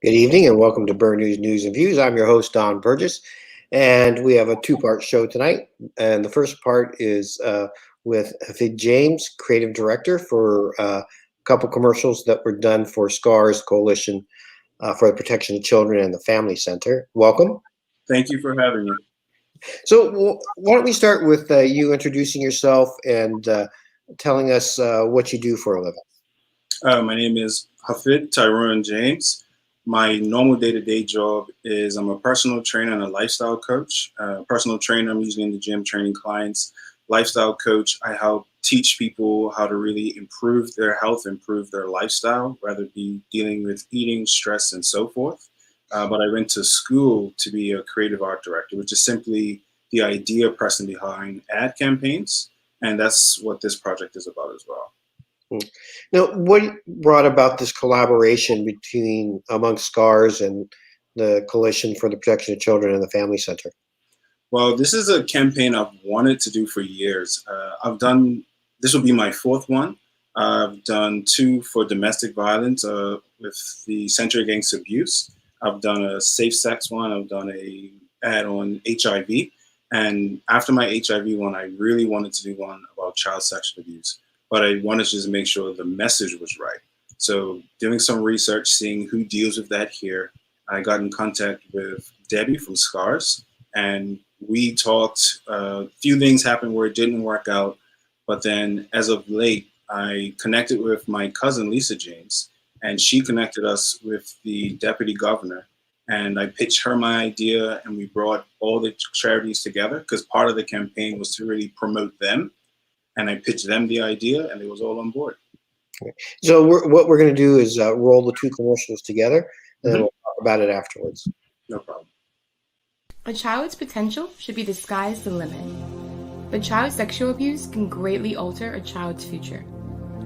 Good evening and welcome to Burn News and Views. I'm your host, Don Burgess, and we have a two-part show tonight. And the first part is with Hafid James, creative director for a couple commercials that were done for SCAR's Coalition for the Protection of Children and the Family Center. Welcome. Thank you for having me. So why don't we start with you introducing yourself and telling us what you do for a living. My name is Hafid Tyrone James. My normal day-to-day job is I'm a personal trainer and a lifestyle coach. Personal trainer, I'm usually in the gym training clients. Lifestyle coach, I help teach people how to really improve their health, improve their lifestyle, rather be dealing with eating, stress, and so forth. But I went to school to be a creative art director, which is simply the idea person behind ad campaigns. And that's what this project is about as well. Now, what brought about this collaboration among SCARS and the Coalition for the Protection of Children and the Family Center? Well, this is a campaign I've wanted to do for years. This will be my fourth one. I've done two for domestic violence with the Center Against Abuse. I've done a safe sex one. I've done a ad on HIV. And after my HIV one, I really wanted to do one about child sexual abuse. But I wanted to just make sure the message was right. So doing some research, seeing who deals with that here, I got in contact with Debbie from SCARS, and we talked. A few things happened where it didn't work out, but then as of late, I connected with my cousin, Lisa James, and she connected us with the deputy governor. And I pitched her my idea, and we brought all the charities together because part of the campaign was to really promote them. And I pitched them the idea, and they was all on board. So what we're going to do is roll the two commercials together, and then we'll talk about it afterwards. No problem. A child's potential should be the sky's the limit. But child sexual abuse can greatly alter a child's future.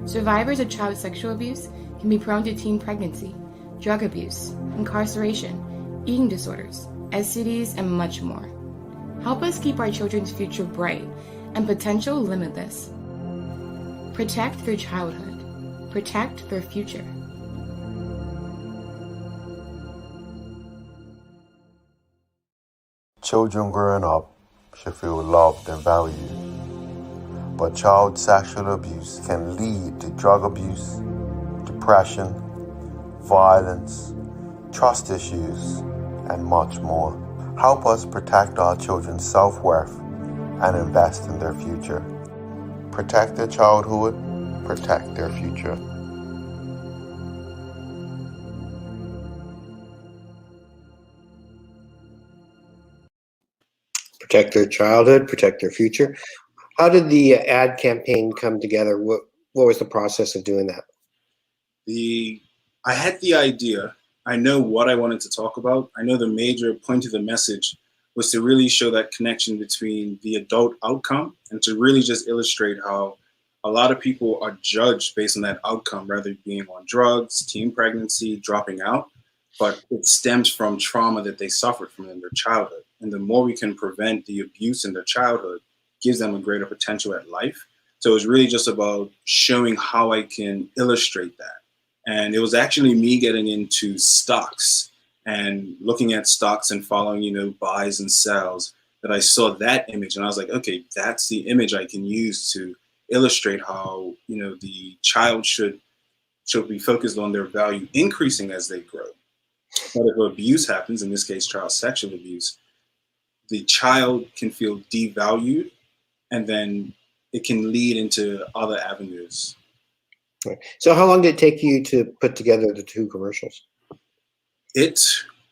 Survivors of child sexual abuse can be prone to teen pregnancy, drug abuse, incarceration, eating disorders, STDs, and much more. Help us keep our children's future bright and potential limitless. Protect their childhood. Protect their future. Children growing up should feel loved and valued, but child sexual abuse can lead to drug abuse, depression, violence, trust issues, and much more. Help us protect our children's self-worth and invest in their future. Protect their childhood, protect their future. Protect their childhood, protect their future. How did the ad campaign come together? What was the process of doing that? I had the idea. I know what I wanted to talk about. I know the major point of the message was to really show that connection between the adult outcome and to really just illustrate how a lot of people are judged based on that outcome, rather being on drugs, teen pregnancy, dropping out, but it stems from trauma that they suffered from in their childhood. And the more we can prevent the abuse in their childhood, gives them a greater potential at life. So it was really just about showing how I can illustrate that. And it was actually me getting into stocks and looking at stocks and following, buys and sells, that I saw that image and I was like, okay, that's the image I can use to illustrate how, the child should be focused on their value increasing as they grow. But if abuse happens, in this case, child sexual abuse, the child can feel devalued, and then it can lead into other avenues. Right. So how long did it take you to put together the two commercials? It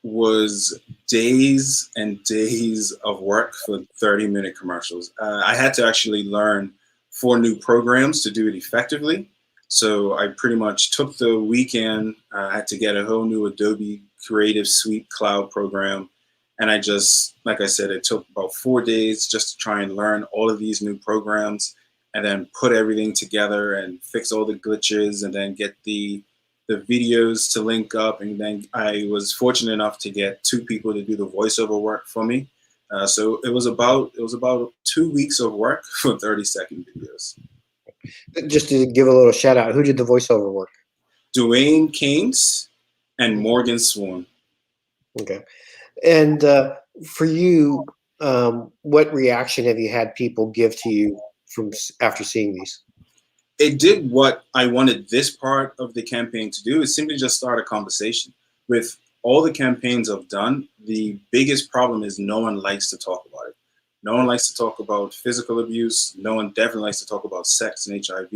was days and days of work for 30-minute commercials. I had to actually learn 4 new programs to do it effectively. So I pretty much took the weekend. I had to get a whole new Adobe Creative Suite cloud program. And I just, like I said, it took about 4 days just to try and learn all of these new programs and then put everything together and fix all the glitches and then get the videos to link up. And then I was fortunate enough to get 2 people to do the voiceover work for me. So it was about 2 weeks of work for 30-second videos. Just to give a little shout out, who did the voiceover work? Dwayne Keynes and Morgan Swan. Okay. And for you, what reaction have you had people give to you after seeing these? It did what I wanted this part of the campaign to do, is simply just start a conversation. With all the campaigns I've done, the biggest problem is no one likes to talk about it. No one likes to talk about physical abuse. No one definitely likes to talk about sex and HIV,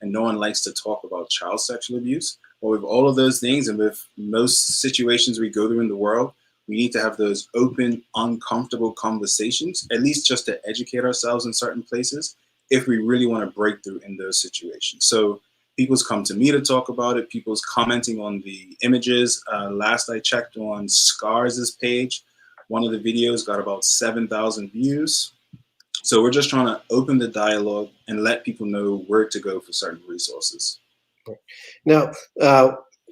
and no one likes to talk about child sexual abuse. But with all of those things, and with most situations we go through in the world, we need to have those open, uncomfortable conversations, at least just to educate ourselves in certain places, if we really want to break through in those situations. So people's come to me to talk about it. People's commenting on the images. Last I checked on Scars' page, one of the videos got about 7,000 views. So we're just trying to open the dialogue and let people know where to go for certain resources. Now,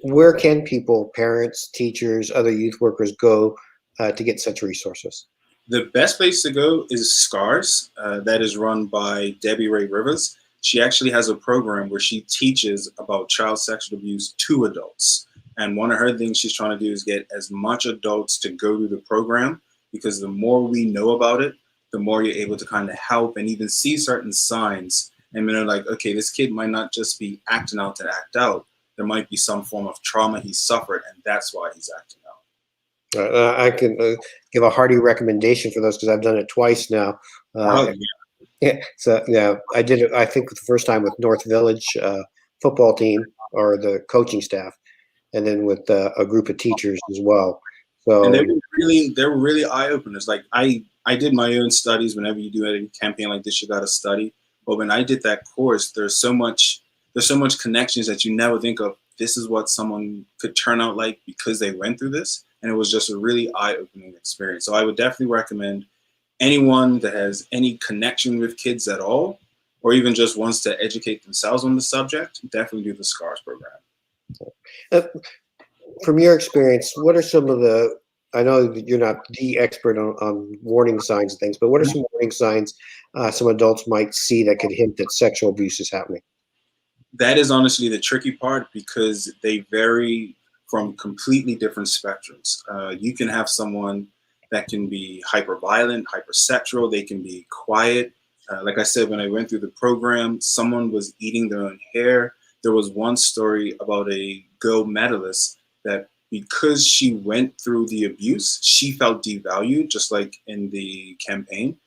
where can people, parents, teachers, other youth workers go to get such resources? The best place to go is Scars, that is run by Debbie Ray Rivers. She actually has a program where she teaches about child sexual abuse to adults. And one of her things she's trying to do is get as much adults to go through the program, because the more we know about it, the more you're able to kind of help and even see certain signs. And they're like, okay, this kid might not just be acting out to act out. There might be some form of trauma he suffered, and that's why he's acting out. I can give a hearty recommendation for those, because I've done it twice now. Yeah. So yeah, I did it, I think, the first time with North Village football team, or the coaching staff, and then with a group of teachers as well. So, and they were really eye openers. Like I did my own studies. Whenever you do a campaign like this, you got to study. But when I did that course, there's so much connections that you never think of. This is what someone could turn out like because they went through this. And it was just a really eye-opening experience. So I would definitely recommend anyone that has any connection with kids at all, or even just wants to educate themselves on the subject, definitely do the SCARS program. From your experience, what are some of the, I know that you're not the expert on warning signs and things, but what are some warning signs some adults might see that could hint that sexual abuse is happening? That is honestly the tricky part, because they vary from completely different spectrums. You can have someone that can be hyper-violent, hypersexual. They can be quiet. Like I said, when I went through the program, someone was eating their own hair. There was one story about a gold medalist that, because she went through the abuse, she felt devalued, just like in the campaign.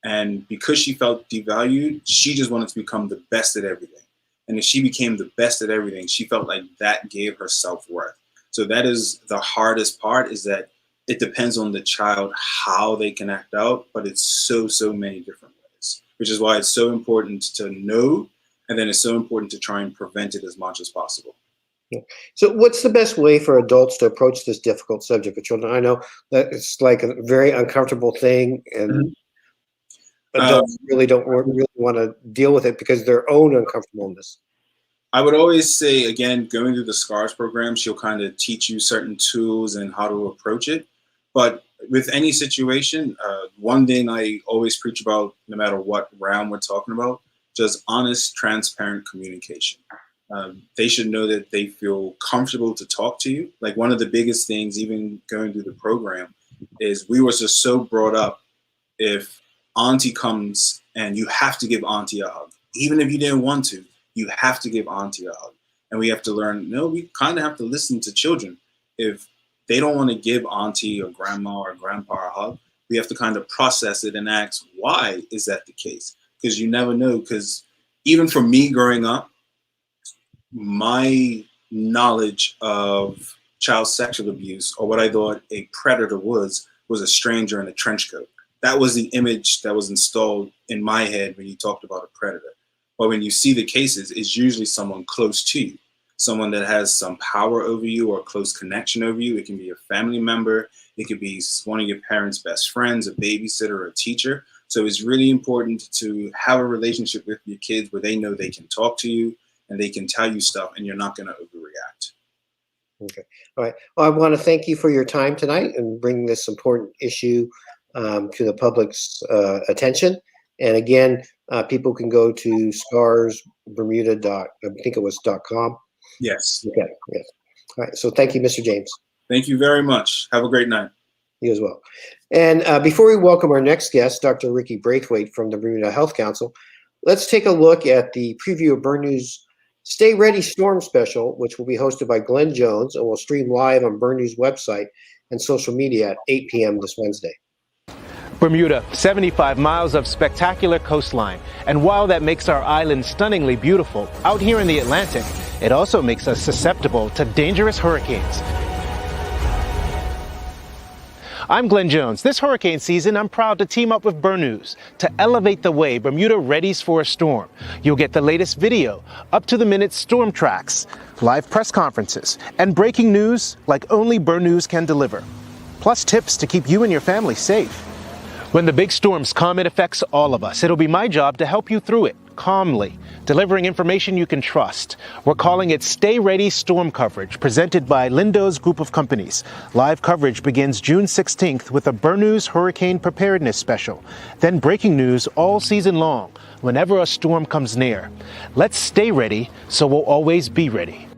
And because she felt devalued, she just wanted to become the best at everything. And if she became the best at everything, she felt like that gave her self-worth. So that is the hardest part, is that it depends on the child how they can act out, but it's so many different ways, which is why it's so important to know, and then it's so important to try and prevent it as much as possible. So what's the best way for adults to approach this difficult subject with children? I know that it's like a very uncomfortable thing, and adults really don't want to deal with it because of their own uncomfortableness. I would always say, again, going through the SCARS program, she'll kind of teach you certain tools and how to approach it. But with any situation, one thing I always preach about, no matter what round we're talking about, just honest, transparent communication. They should know that they feel comfortable to talk to you. Like, one of the biggest things, even going through the program, is we were just so brought up, if auntie comes and you have to give auntie a hug, even if you didn't want to, you have to give auntie a hug. And we have to learn, no, we kind of have to listen to children. If they don't want to give auntie or grandma or grandpa a hug, we have to kind of process it and ask, why is that the case? Because you never know. Because even for me growing up, my knowledge of child sexual abuse, or what I thought a predator was a stranger in a trench coat. That was the image that was installed in my head when you talked about a predator. But when you see the cases, it's usually someone close to you, someone that has some power over you or a close connection over you. It can be a family member. It could be one of your parents' best friends, a babysitter, or a teacher. So it's really important to have a relationship with your kids where they know they can talk to you and they can tell you stuff, and you're not going to overreact. Okay. All right. Well, I want to thank you for your time tonight and bringing this important issue to the public's attention. And again, people can go to scarsbermuda.com. Yes. Okay. Yes. All right. So thank you, Mr. James. Thank you very much. Have a great night. You as well. And before we welcome our next guest, Dr. Ricky Brathwaite from the Bermuda Health Council, let's take a look at the preview of Burn News Stay Ready Storm Special, which will be hosted by Glenn Jones and will stream live on Burn News website and social media at 8 p.m. this Wednesday. Bermuda, 75 miles of spectacular coastline. And while that makes our island stunningly beautiful, out here in the Atlantic, it also makes us susceptible to dangerous hurricanes. I'm Glenn Jones. This hurricane season, I'm proud to team up with Burn News to elevate the way Bermuda readies for a storm. You'll get the latest video, up-to-the-minute storm tracks, live press conferences, and breaking news like only Burn News can deliver. Plus tips to keep you and your family safe. When the big storms come, it affects all of us. It'll be my job to help you through it, calmly, delivering information you can trust. We're calling it Stay Ready Storm Coverage, presented by Lindo's Group of Companies. Live coverage begins June 16th with a Burn News Hurricane Preparedness Special. Then breaking news all season long, whenever a storm comes near. Let's stay ready so we'll always be ready.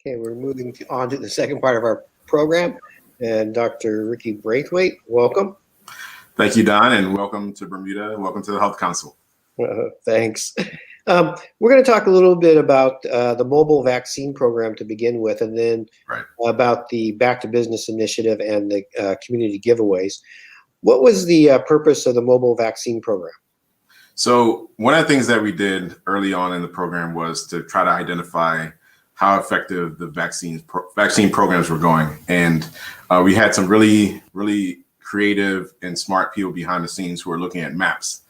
Okay, we're moving on to the second part of our program. And Dr. Ricky Brathwaite, welcome. Thank you, Don, and welcome to Bermuda, and welcome to the Health Council. Thanks. We're going to talk a little bit about the mobile vaccine program to begin with, and then about the Back to Business initiative and the community giveaways. What was the purpose of the mobile vaccine program? So one of the things that we did early on in the program was to try to identify how effective the vaccine programs were going. And we had some really, really creative and smart people behind the scenes who were looking at maps.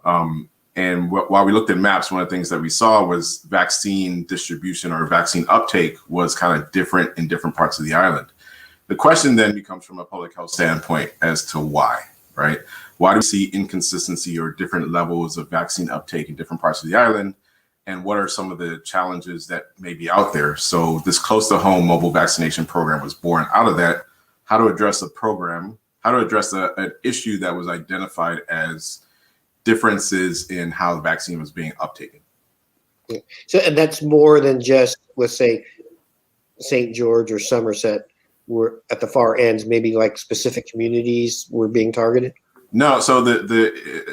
And while we looked at maps, one of the things that we saw was vaccine distribution or vaccine uptake was kind of different in different parts of the island. The question then becomes from a public health standpoint as to why, right? Why do we see inconsistency or different levels of vaccine uptake in different parts of the island? And what are some of the challenges that may be out there? So this close to home mobile vaccination program was born out of that. How to address an issue that was identified as differences in how the vaccine was being uptaken. So, and that's more than just, let's say, St. George or Somerset were at the far ends, maybe like specific communities were being targeted? No, so as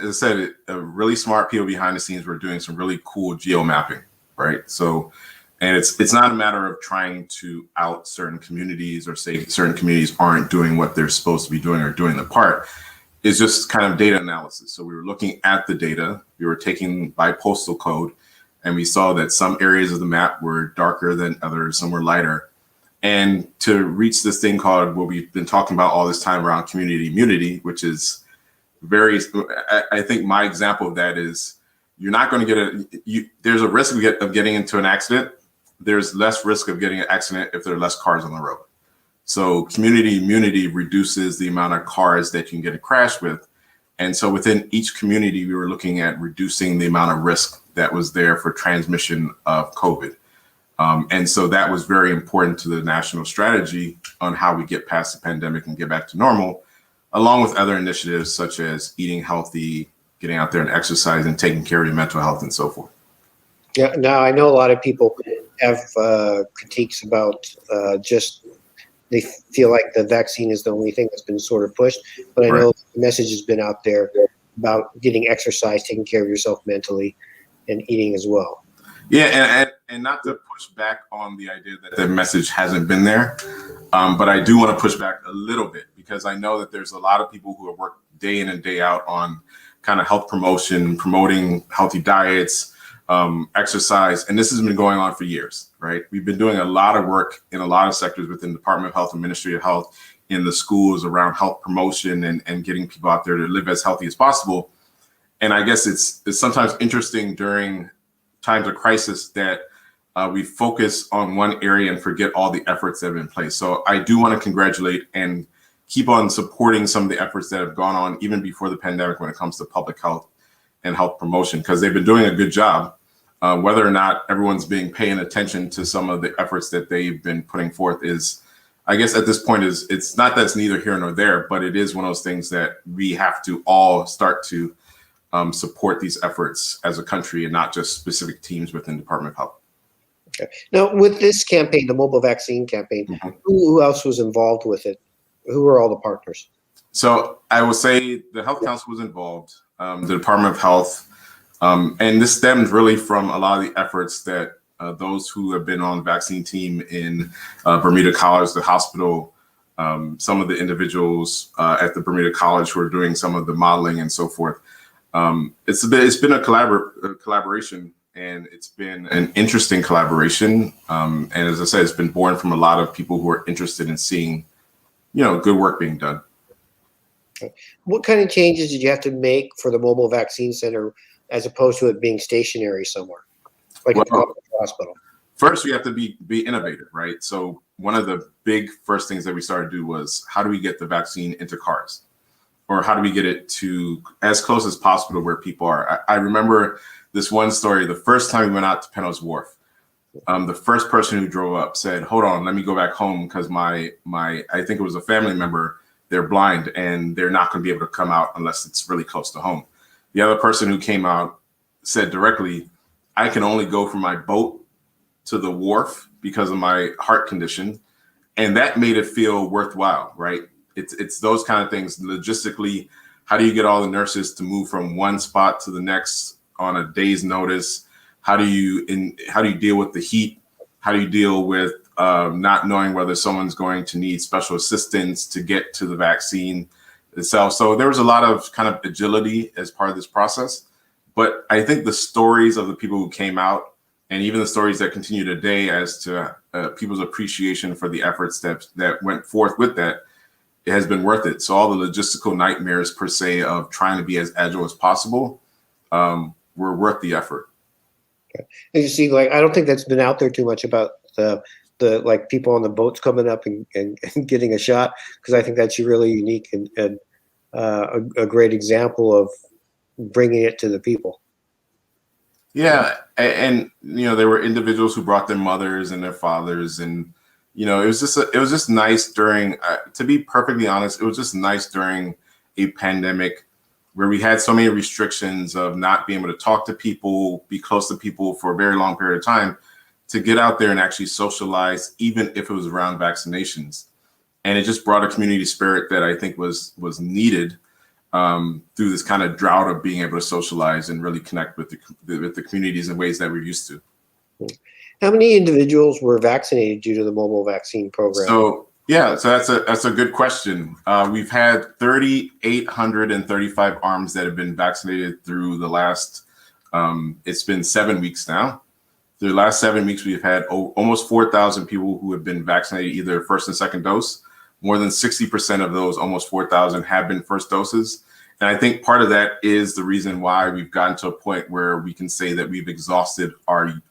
I said, really smart people behind the scenes were doing some really cool geo mapping, right? So, and it's not a matter of trying to out certain communities or say certain communities aren't doing what they're supposed to be doing or doing the part. It's just kind of data analysis. So we were looking at the data, we were taking by postal code, and we saw that some areas of the map were darker than others, some were lighter. And to reach this thing called what we've been talking about all this time around community immunity, which is I think my example of that is you're not going to get there's a risk of getting into an accident. There's less risk of getting an accident if there are less cars on the road. So community immunity reduces the amount of cars that you can get a crash with. And so within each community, we were looking at reducing the amount of risk that was there for transmission of COVID. And so that was very important to the national strategy on how we get past the pandemic and get back to normal, along with other initiatives such as eating healthy, getting out there and exercising, taking care of your mental health and so forth. Yeah, now I know a lot of people have critiques about just they feel like the vaccine is the only thing that's been sort of pushed, but I know the message has been out there about getting exercise, taking care of yourself mentally, and eating as well. Yeah, and not to push back on the idea that the message hasn't been there, but I do want to push back a little bit because I know that there's a lot of people who have worked day in and day out on kind of health promotion, promoting healthy diets, exercise, and this has been going on for years, right? We've been doing a lot of work in a lot of sectors within the Department of Health and Ministry of Health, in the schools around health promotion and getting people out there to live as healthy as possible. And I guess it's sometimes interesting during times of crisis that we focus on one area and forget all the efforts that have been in place. So I do want to congratulate and keep on supporting some of the efforts that have gone on even before the pandemic when it comes to public health and health promotion, because they've been doing a good job. Whether or not everyone's paying attention to some of the efforts that they've been putting forth is, I guess at this point it's not that it's neither here nor there, but it is one of those things that we have to all start to support these efforts as a country and not just specific teams within Department of Health. Okay. Now, with this campaign, the mobile vaccine campaign, who else was involved with it? Who were all the partners? So I will say the Health Council was involved, the Department of Health, and this stems really from a lot of the efforts that those who have been on the vaccine team in Bermuda College, the hospital, some of the individuals at the Bermuda College who are doing some of the modeling and so forth. It's been a collaboration, and it's been an interesting collaboration. And as I said, it's been born from a lot of people who are interested in seeing, good work being done. What kind of changes did you have to make for the mobile vaccine center as opposed to it being stationary somewhere, like at the hospital? First, we have to be innovative, right? So one of the big first things that we started to do was, how do we get the vaccine into cars? Or how do we get it to as close as possible to where people are? I remember this one story. The first time we went out to Penrose Wharf, the first person who drove up said, "Hold on, let me go back home because my I think it was a family member. They're blind and they're not going to be able to come out unless it's really close to home." The other person who came out said directly, "I can only go from my boat to the wharf because of my heart condition," and that made it feel worthwhile, right? It's those kind of things. Logistically, how do you get all the nurses to move from one spot to the next on a day's notice? How do you deal with the heat? How do you deal with not knowing whether someone's going to need special assistance to get to the vaccine itself? So there was a lot of kind of agility as part of this process. But I think the stories of the people who came out, and even the stories that continue today as to people's appreciation for the efforts that went forth with that, it has been worth it. So all the logistical nightmares per se of trying to be as agile as possible were worth the effort. Okay. And you see, I don't think that's been out there too much about the people on the boats coming up and getting a shot, because I think that's really unique and a great example of bringing it to the people. Yeah, and there were individuals who brought their mothers and their fathers, and it was just nice during. To be perfectly honest, it was just nice during a pandemic where we had so many restrictions of not being able to talk to people, be close to people for a very long period of time, to get out there and actually socialize, even if it was around vaccinations. And it just brought a community spirit that I think was needed through this kind of drought of being able to socialize and really connect with the communities in ways that we're used to. How many individuals were vaccinated due to the mobile vaccine program? So that's a good question. We've had 3,835 arms that have been vaccinated through the last. It's been 7 weeks now. Through the last 7 weeks, we've had almost 4,000 people who have been vaccinated, either first and second dose. More than 60% of those, almost 4,000, have been first doses. And I think part of that is the reason why we've gotten to a point where we can say that we've exhausted our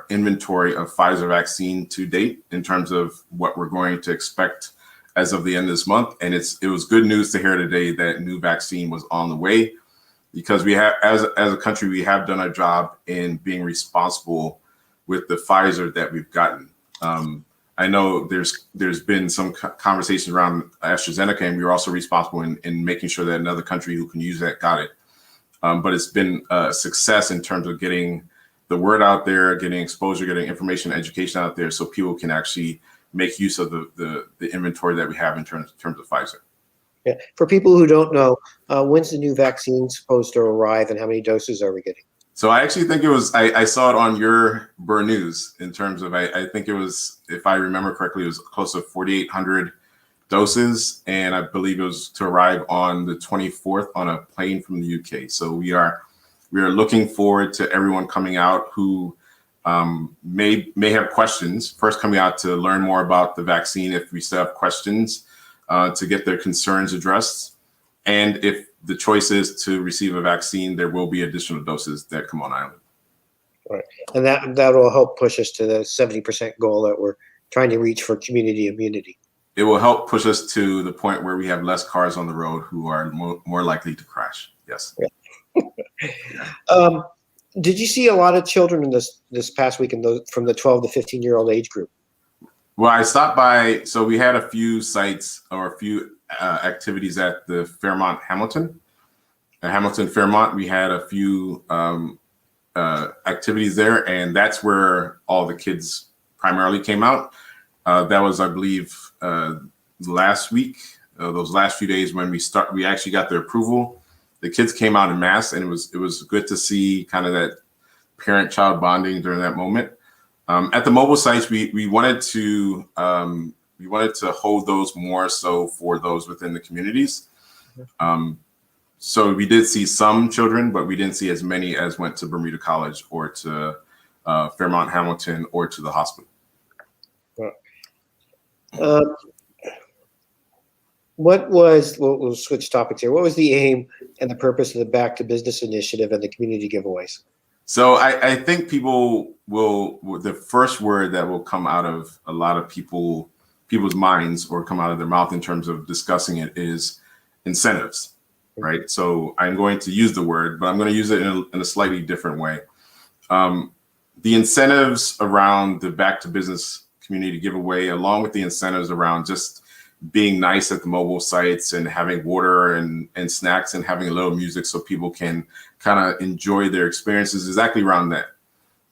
inventory of Pfizer vaccine to date in terms of what we're going to expect as of the end of this month. And it was good news to hear today that new vaccine was on the way, because we have, as a country, we have done our job in being responsible with the Pfizer that we've gotten. I know there's been some conversation around AstraZeneca, and we were also responsible in making sure that another country who can use that got it. But it's been a success in terms of getting the word out there, getting exposure, getting information, education out there, so people can actually make use of the inventory that we have in terms of Pfizer. Yeah. For people who don't know, when's the new vaccine supposed to arrive, and how many doses are we getting? So I actually think it was, I saw it on your Burr News in terms of, I think it was, if I remember correctly, it was close to 4,800 doses. And I believe it was to arrive on the 24th on a plane from the UK. So we are looking forward to everyone coming out who may have questions, first coming out to learn more about the vaccine if we still have questions, to get their concerns addressed. And if the choice is to receive a vaccine, there will be additional doses that come on island. Right. And that will help push us to the 70% goal that we're trying to reach for community immunity. It will help push us to the point where we have less cars on the road who are more likely to crash. Yes. Yeah. Did you see a lot of children in this past week from the 12 to 15-year-old age group? Well, I stopped by. So we had a few sites or a few activities at the Fairmont Hamilton. at Hamilton Fairmont, we had a few activities there, and that's where all the kids primarily came out. That was, I believe, last week, those last few days when we actually got the approval. The kids came out en masse, and it was good to see kind of that parent-child bonding during that moment. At the mobile sites, we wanted to hold those more so for those within the communities. So we did see some children, but we didn't see as many as went to Bermuda College or to Fairmont Hamilton or to the hospital. We'll switch topics here. What was the aim and the purpose of the Back to Business initiative and the community giveaways? So I think people the first word that will come out of a lot of people's minds or come out of their mouth in terms of discussing it is incentives, right? So I'm going to use the word, but I'm going to use it in a slightly different way. The incentives around the Back to Business community giveaway, along with the incentives around just being nice at the mobile sites and having water and snacks and having a little music so people can kind of enjoy their experiences, exactly around that.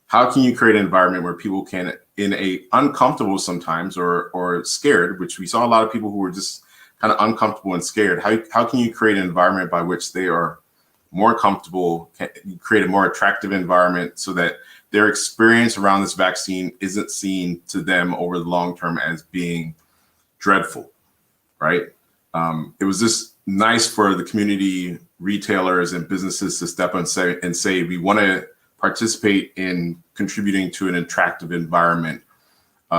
How can you create an environment where people can, in a uncomfortable sometimes or scared, which we saw a lot of people who were just kind of uncomfortable and scared. How can you create an environment by which they are more comfortable, create a more attractive environment so that their experience around this vaccine isn't seen to them over the long term as being dreadful, right? It was just nice for the community retailers and businesses to step and say we want to participate in contributing to an attractive environment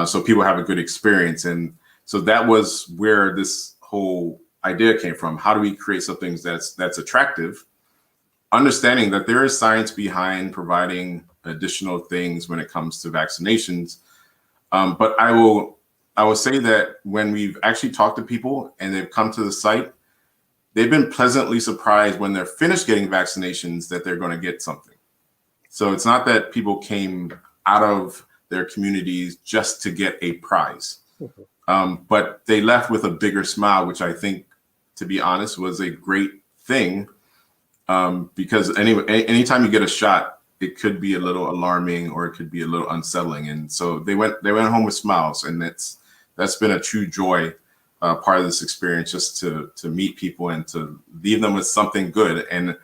so people have a good experience. And so that was where this whole idea came from. How do we create something that's attractive, understanding that there is science behind providing additional things when it comes to vaccinations. But I will say that when we've actually talked to people and they've come to the site, they've been pleasantly surprised when they're finished getting vaccinations that they're going to get something. So it's not that people came out of their communities just to get a prize, but they left with a bigger smile, which I think, to be honest, was a great thing. Because anytime you get a shot, it could be a little alarming or it could be a little unsettling. And so they went home with smiles, and that's been a true joy, part of this experience, just to meet people and to leave them with something good. And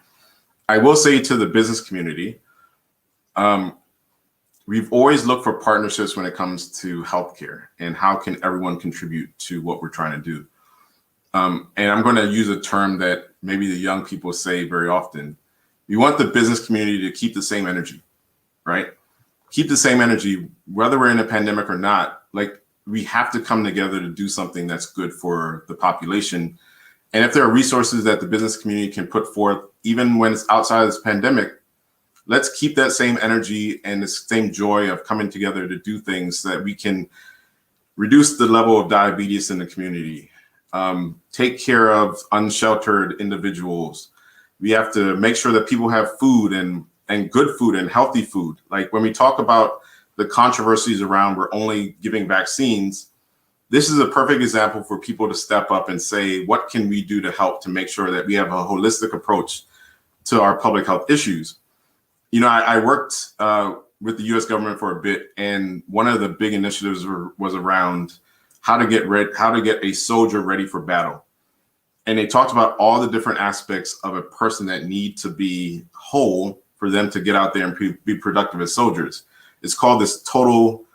I will say to the business community, we've always looked for partnerships when it comes to healthcare and how can everyone contribute to what we're trying to do. And I'm going to use a term that maybe the young people say very often. We want the business community to keep the same energy, right? Keep the same energy, whether we're in a pandemic or not. Like, we have to come together to do something that's good for the population. And if there are resources that the business community can put forth, even when it's outside of this pandemic, let's keep that same energy and the same joy of coming together to do things so that we can reduce the level of diabetes in the community, take care of unsheltered individuals. We have to make sure that people have food and good food and healthy food. Like, when we talk about the controversies around we're only giving vaccines, this is a perfect example for people to step up and say, what can we do to help to make sure that we have a holistic approach to our public health issues? You know, I worked with the U.S. government for a bit, and one of the big initiatives was around how to get a soldier ready for battle. And they talked about all the different aspects of a person that need to be whole for them to get out there and be productive as soldiers. It's called this total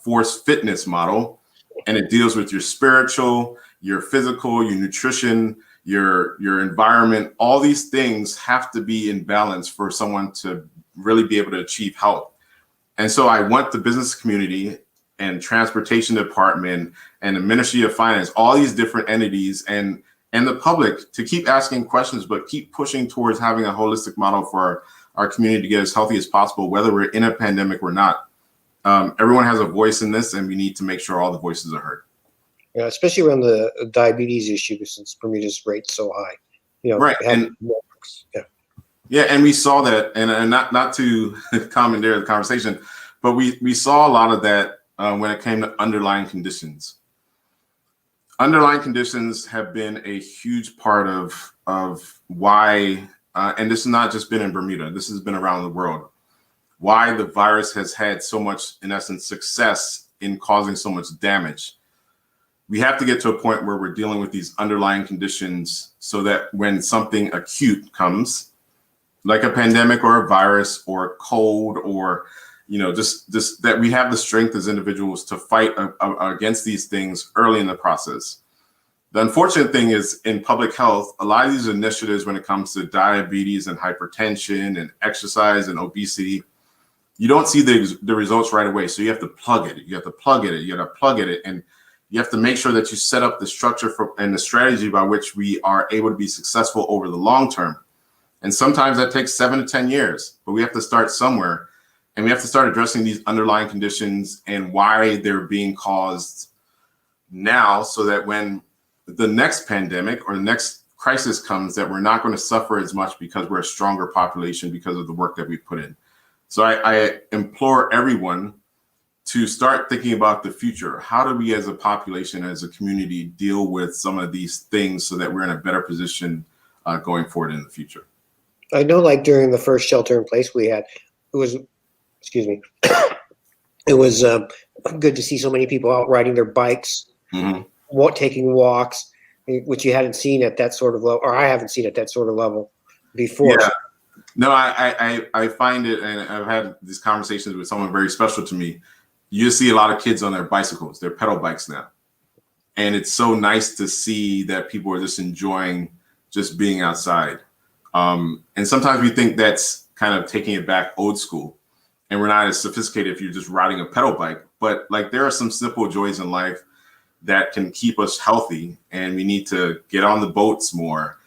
force fitness model, and it deals with your spiritual, your physical, your nutrition, your environment. All these things have to be in balance for someone to really be able to achieve health. And so I want the business community and transportation department and the Ministry of Finance, all these different entities and the public to keep asking questions, but keep pushing towards having a holistic model for our community to get as healthy as possible, whether we're in a pandemic or not. Everyone has a voice in this, and we need to make sure all the voices are heard. Yeah, especially around the diabetes issue, since Bermuda's rate's so high. You know, right. And yeah, and we saw that, and not to commandeer the conversation, but we saw a lot of that when it came to underlying conditions. underlying conditions have been a huge part of why, and this has not just been in Bermuda, this has been around the world, why the virus has had so much, in essence, success in causing so much damage. We have to get to a point where we're dealing with these underlying conditions so that when something acute comes, like a pandemic or a virus or a cold or, just that we have the strength as individuals to fight against these things early in the process. The unfortunate thing is in public health, a lot of these initiatives when it comes to diabetes and hypertension and exercise and obesity, you don't see the results right away. So you have to plug it. You have to plug it. You have to plug it. And you have to make sure that you set up the structure and the strategy by which we are able to be successful over the long term. And sometimes that takes 7 to 10 years, but we have to start somewhere. And we have to start addressing these underlying conditions and why they're being caused now, so that when the next pandemic or the next crisis comes, that we're not going to suffer as much because we're a stronger population because of the work that we put in. So I implore everyone to start thinking about the future. How do we as a population, as a community, deal with some of these things so that we're in a better position going forward in the future? I know, like during the first shelter in place it was good to see so many people out riding their bikes, taking walks, which you hadn't seen at that sort of level, or I haven't seen at that sort of level before. Yeah. No, I find it, and I've had these conversations with someone very special to me. You see a lot of kids on their bicycles, their pedal bikes now. And it's so nice to see that people are just enjoying just being outside. And sometimes we think that's kind of taking it back old school, and we're not as sophisticated if you're just riding a pedal bike. But like, there are some simple joys in life that can keep us healthy, and we need to get on the boats more,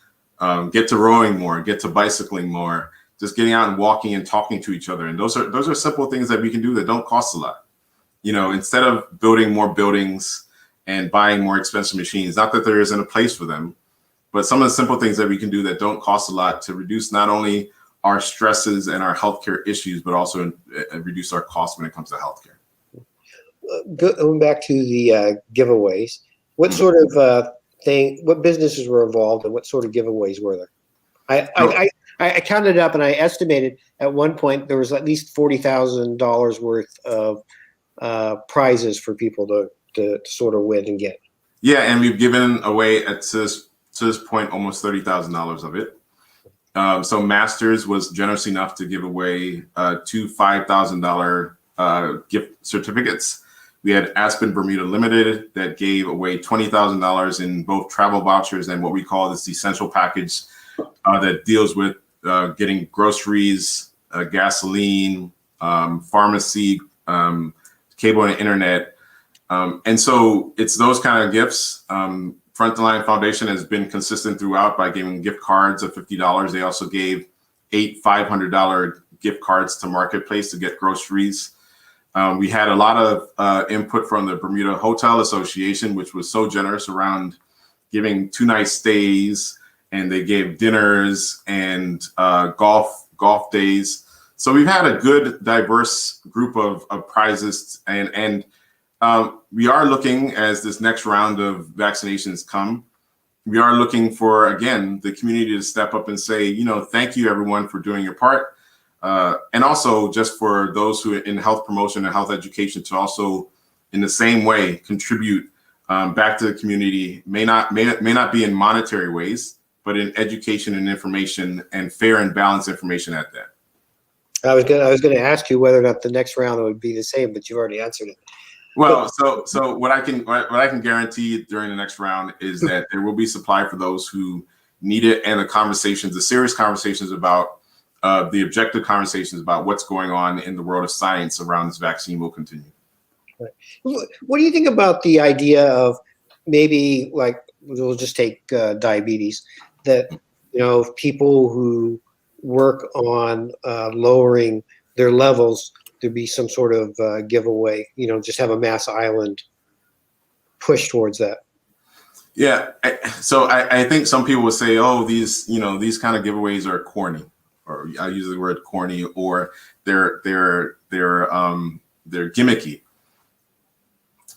get to rowing more, get to bicycling more, just getting out and walking and talking to each other. And those are simple things that we can do that don't cost a lot. Instead of building more buildings and buying more expensive machines, not that there isn't a place for them, but some of the simple things that we can do that don't cost a lot to reduce not only our stresses and our healthcare issues, but also reduce our costs when it comes to healthcare. Going back to the giveaways, what sort of what businesses were involved and what sort of giveaways were there? I counted up and I estimated at one point there was at least $40,000 worth of prizes for people to sort of win and get. Yeah, and we've given away to this point almost $30,000 of it. So Masters was generous enough to give away 2 $5,000 gift certificates. We had Aspen Bermuda Limited that gave away $20,000 in both travel vouchers and what we call this essential package that deals with getting groceries, gasoline, pharmacy, cable and internet. And so it's those kind of gifts. Frontline Foundation has been consistent throughout by giving gift cards of $50. They also gave 8 $500 gift cards to Marketplace to get groceries. We had a lot of input from the Bermuda Hotel Association, which was so generous around giving 2-night stays, and they gave dinners and golf days. So we've had a good, diverse group of prizes, and we are looking, as this next round of vaccinations come, we are looking for, again, the community to step up and say, thank you everyone for doing your part. And also just for those who are in health promotion and health education to also in the same way contribute back to the community, may not be in monetary ways, but in education and information, and fair and balanced information at that. I was going to ask you whether or not the next round would be the same, but you already answered it. Well, so what I can guarantee during the next round is that there will be supply for those who need it, and the serious conversations about the objective conversations about what's going on in the world of science around this vaccine will continue. Right. What do you think about the idea of maybe, like, we'll just take diabetes, that people who work on lowering their levels, there be some sort of giveaway, just have a mass island push towards that? Yeah. So I think some people would say, oh, these kind of giveaways are corny, or I use the word corny, or they're gimmicky.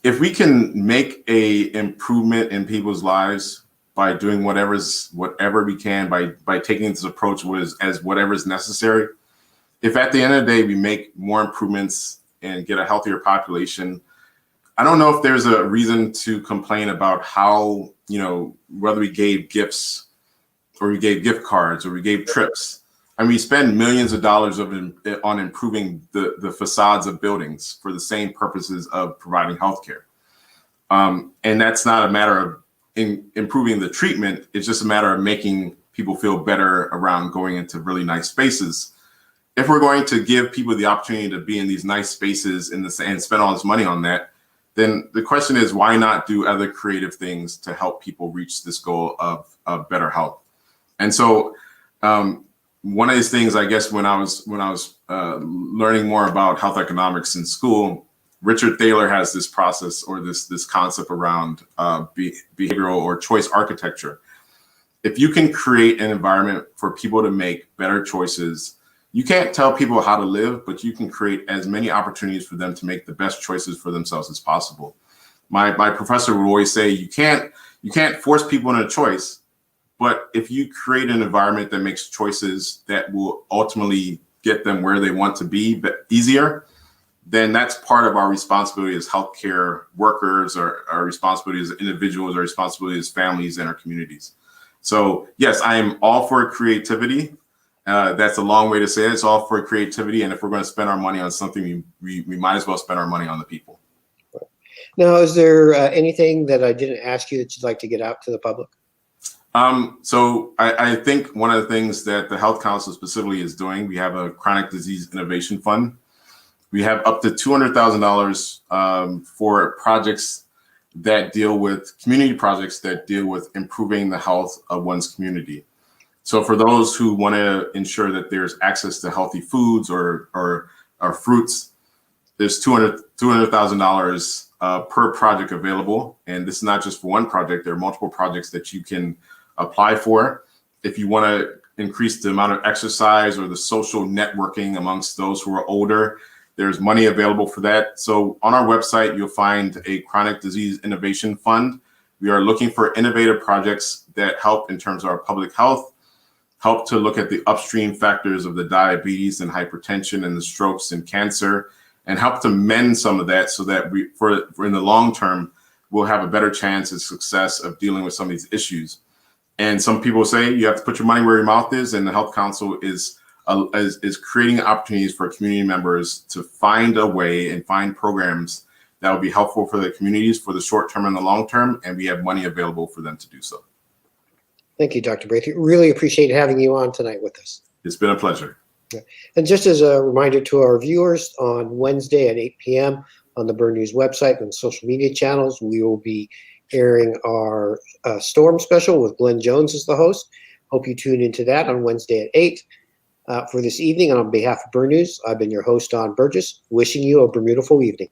if we can make a improvement in people's lives by doing whatever we can, by taking this approach as whatever is necessary, if at the end of the day we make more improvements and get a healthier population, I don't know if there's a reason to complain about how, whether we gave gifts or we gave gift cards or we gave trips. I mean, we spend millions of dollars on improving the facades of buildings for the same purposes of providing healthcare. And that's not a matter of improving the treatment. It's just a matter of making people feel better around going into really nice spaces. If we're going to give people the opportunity to be in these nice spaces and spend all this money on that, then the question is, why not do other creative things to help people reach this goal of better health? And so one of these things, I guess, when I was learning more about health economics in school, Richard Thaler has this process or this concept around behavioral or choice architecture. If you can create an environment for people to make better choices, you can't tell people how to live, but you can create as many opportunities for them to make the best choices for themselves as possible. My professor would always say, you can't force people into a choice, but if you create an environment that makes choices that will ultimately get them where they want to be, but easier, then that's part of our responsibility as healthcare workers, or our responsibility as individuals, our responsibility as families and our communities. So yes, I am all for creativity. That's a long way to say it. It's all for creativity. And if we're going to spend our money on something, we might as well spend our money on the people. Now, is there anything that I didn't ask you that you'd like to get out to the public? So I think one of the things that the Health Council specifically is doing, we have a chronic disease innovation fund. We have up to $200,000 for projects that deal with community projects that deal with improving the health of one's community. So for those who want to ensure that there's access to healthy foods or fruits, there's $200,000 per project available. And this is not just for one project. There are multiple projects that you can apply for. If you want to increase the amount of exercise or the social networking amongst those who are older, there's money available for that. So on our website, you'll find a chronic disease innovation fund. We are looking for innovative projects that help in terms of our public health, help to look at the upstream factors of the diabetes and hypertension and the strokes and cancer, and help to mend some of that so that we, for in the long term, we'll have a better chance of success of dealing with some of these issues. And some people say you have to put your money where your mouth is, and the Health Council is creating opportunities for community members to find a way and find programs that will be helpful for the communities for the short term and the long term, and we have money available for them to do so. Thank you, Dr. Brathwaite. Really appreciate having you on tonight with us. It's been a pleasure. And just as a reminder to our viewers, on Wednesday at 8 p.m. on the Burn News website and social media channels, we will be airing our Storm special with Glenn Jones as the host. Hope you tune into that on Wednesday at 8. For this evening, and on behalf of Burn News, I've been your host, Don Burgess, wishing you a beautiful evening.